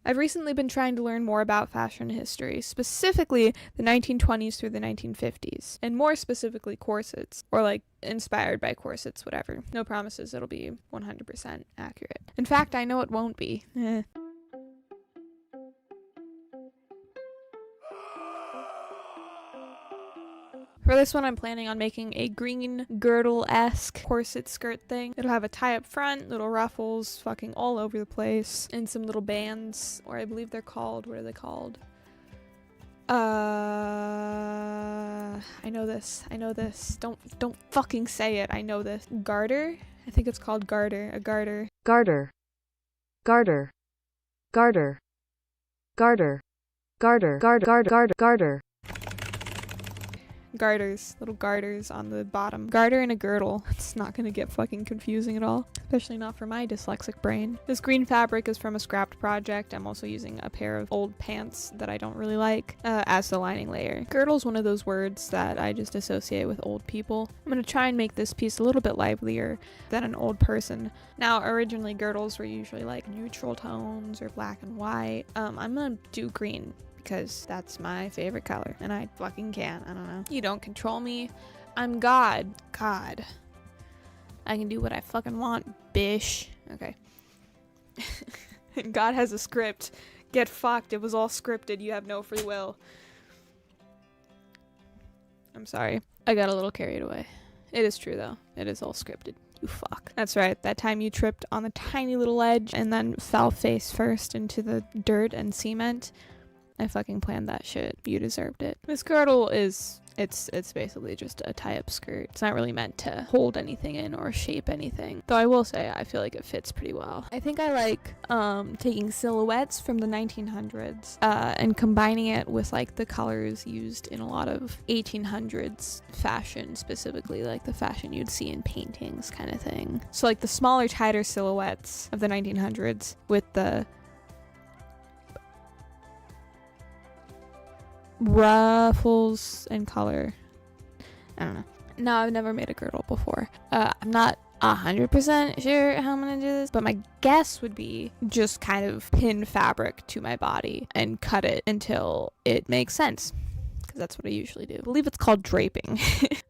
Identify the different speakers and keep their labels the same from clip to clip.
Speaker 1: I've recently been trying to learn more about fashion history, specifically the 1920s through the 1950s, and more specifically corsets, or like inspired by corsets, whatever. No promises it'll be 100% accurate. In fact, I know it won't be. For this one, I'm planning on making a green girdle-esque corset skirt thing. It'll have a tie-up front, little ruffles fucking all over the place, and some little bands, or I believe they're called, what are they called? I know this. Don't fucking say it. I know this. Garter? I think it's called garter. A garter.
Speaker 2: Garter. Garter. Garter. Garter. Garter. Garter. Garter.
Speaker 1: Garters, little garters on the bottom. Garter and a girdle. It's not gonna get fucking confusing at all, especially not for my dyslexic brain. This green fabric is from a scrapped project. I'm also using a pair of old pants that I don't really like as the lining layer. Girdle's one of those words that I just associate with old people. I'm gonna try and make this piece a little bit livelier than an old person. Now, originally girdles were usually like neutral tones or black and white. I'm gonna do green, because that's my favorite color, and I fucking can. I don't know. You don't control me. I'm God. God. I can do what I fucking want, bish. Okay. God has a script. Get fucked. It was all scripted. You have no free will. I'm sorry. I got a little carried away. It is true, though. It is all scripted. You fuck. That's right. That time you tripped on the tiny little ledge and then fell face first into the dirt and cement. I fucking planned that shit. You deserved it. This girdle is, it's basically just a tie-up skirt. It's not really meant to hold anything in or shape anything. Though I will say, I feel like it fits pretty well. I think I like taking silhouettes from the 1900s and combining it with like the colors used in a lot of 1800s fashion, specifically like the fashion you'd see in paintings kind of thing. So like the smaller, tighter silhouettes of the 1900s with the ruffles and color. I don't know. No, I've never made a girdle before. I'm not 100% sure how I'm gonna do this, but my guess would be just kind of pin fabric to my body and cut it until it makes sense, because that's what I usually do. I believe it's called draping.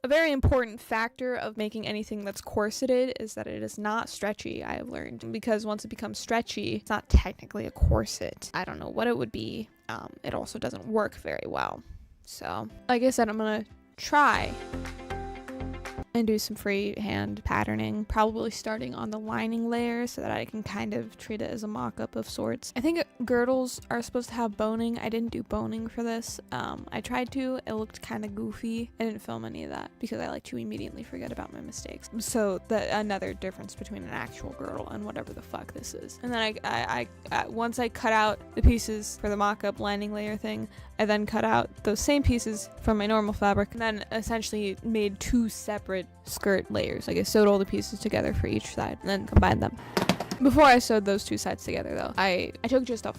Speaker 1: A very important factor of making anything that's corseted is that it is not stretchy, I have learned, because once it becomes stretchy, it's not technically a corset. I don't know what it would be. It also doesn't work very well. So, like I said, I'm gonna try and do some freehand patterning, probably starting on the lining layer so that I can kind of treat it as a mock-up of sorts. I think girdles are supposed to have boning. I didn't do boning for this. I tried to. It looked kind of goofy. I didn't film any of that because I like to immediately forget about my mistakes. So another difference between an actual girdle and whatever the fuck this is. And then I once I cut out the pieces for the mock-up lining layer thing, I then cut out those same pieces from my normal fabric and then essentially made two separate skirt layers. Like I sewed all the pieces together for each side and then combined them. Before I sewed those two sides together though, I took just a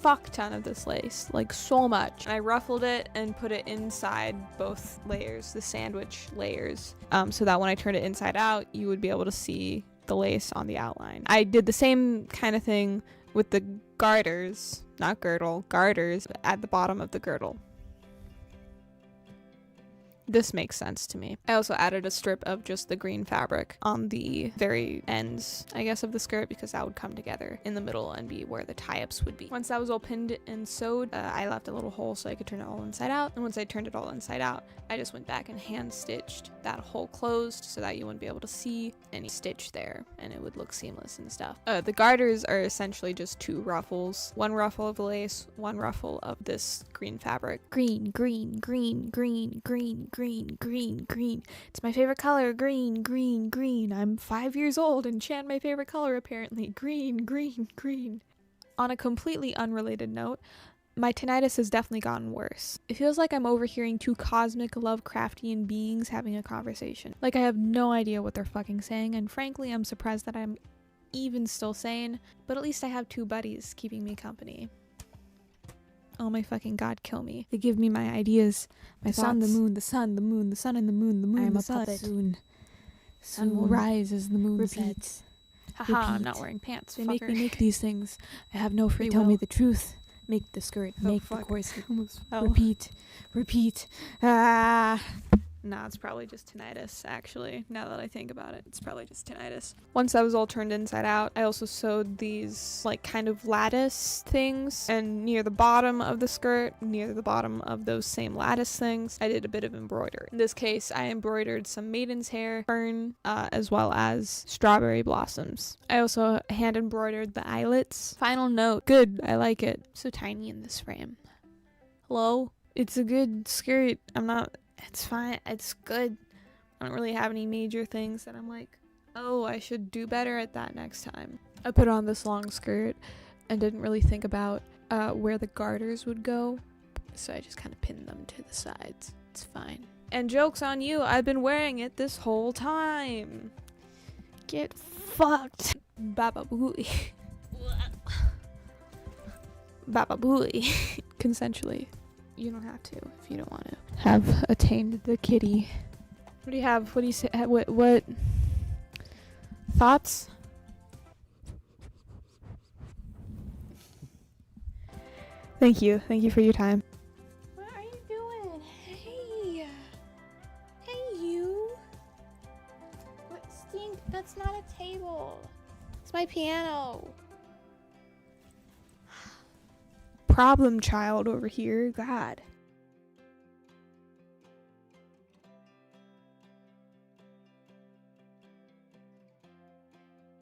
Speaker 1: fuck ton of this lace, like so much. And I ruffled it and put it inside both layers, the sandwich layers, so that when I turned it inside out, you would be able to see the lace on the outline. I did the same kind of thing with the garters, not girdle, garters at the bottom of the girdle. This makes sense to me. I also added a strip of just the green fabric on the very ends, I guess, of the skirt, because that would come together in the middle and be where the tie-ups would be. Once that was all pinned and sewed, I left a little hole so I could turn it all inside out. And once I turned it all inside out, I just went back and hand stitched that hole closed so that you wouldn't be able to see any stitch there and it would look seamless and stuff. The garters are essentially just two ruffles. One ruffle of the lace, one ruffle of this green fabric. Green, green, green, green, green, green, green, green. It's my favorite color. Green, green, green. I'm 5 years old and chant my favorite color apparently. Green, green, green. On a completely unrelated note, my tinnitus has definitely gotten worse. It feels like I'm overhearing two cosmic Lovecraftian beings having a conversation. Like I have no idea what they're fucking saying, and frankly I'm surprised that I'm even still sane, but at least I have two buddies keeping me company. Oh my fucking god, kill me. They give me my ideas. My sun, the moon, the sun, the moon, the sun and the moon, the moon,
Speaker 2: I am
Speaker 1: the
Speaker 2: a
Speaker 1: sun.
Speaker 2: puppet.
Speaker 1: Soon will rise as the moon sets. Haha, I'm not
Speaker 3: Repeat.
Speaker 1: wearing pants.
Speaker 3: They make
Speaker 1: fucker.
Speaker 3: me make these things. I have no free
Speaker 1: They
Speaker 3: will. Tell me
Speaker 1: will.
Speaker 3: the truth. Make the skirt.
Speaker 1: Oh,
Speaker 3: Make the
Speaker 1: fuck.
Speaker 3: corset.
Speaker 1: Almost fell.
Speaker 3: Repeat. Repeat. Ah.
Speaker 1: Nah, it's probably just tinnitus, actually. Now that I think about it, it's probably just tinnitus. Once that was all turned inside out, I also sewed these, like, kind of lattice things. And near the bottom of the skirt, near the bottom of those same lattice things, I did a bit of embroidery. In this case, I embroidered some maiden's hair, fern, as well as strawberry blossoms. I also hand embroidered the eyelets. Final note. Good, I like it. So tiny in this frame. Hello? It's a good skirt. It's fine. It's good. I don't really have any major things that I'm like, oh, I should do better at that next time. I put on this long skirt and didn't really think about where the garters would go, so I just kind of pinned them to the sides. It's fine. And joke's on you, I've been wearing it this whole time. Get fucked. Baba booey. Baba booey. Consensually. You don't have to if you don't want to. Have attained the kitty. What do you have? What do you say? What? Thoughts? Thank you. Thank you for your time. What are you doing? Hey. Hey, you. What stink? That's not a table. It's my piano. Problem child over here. God.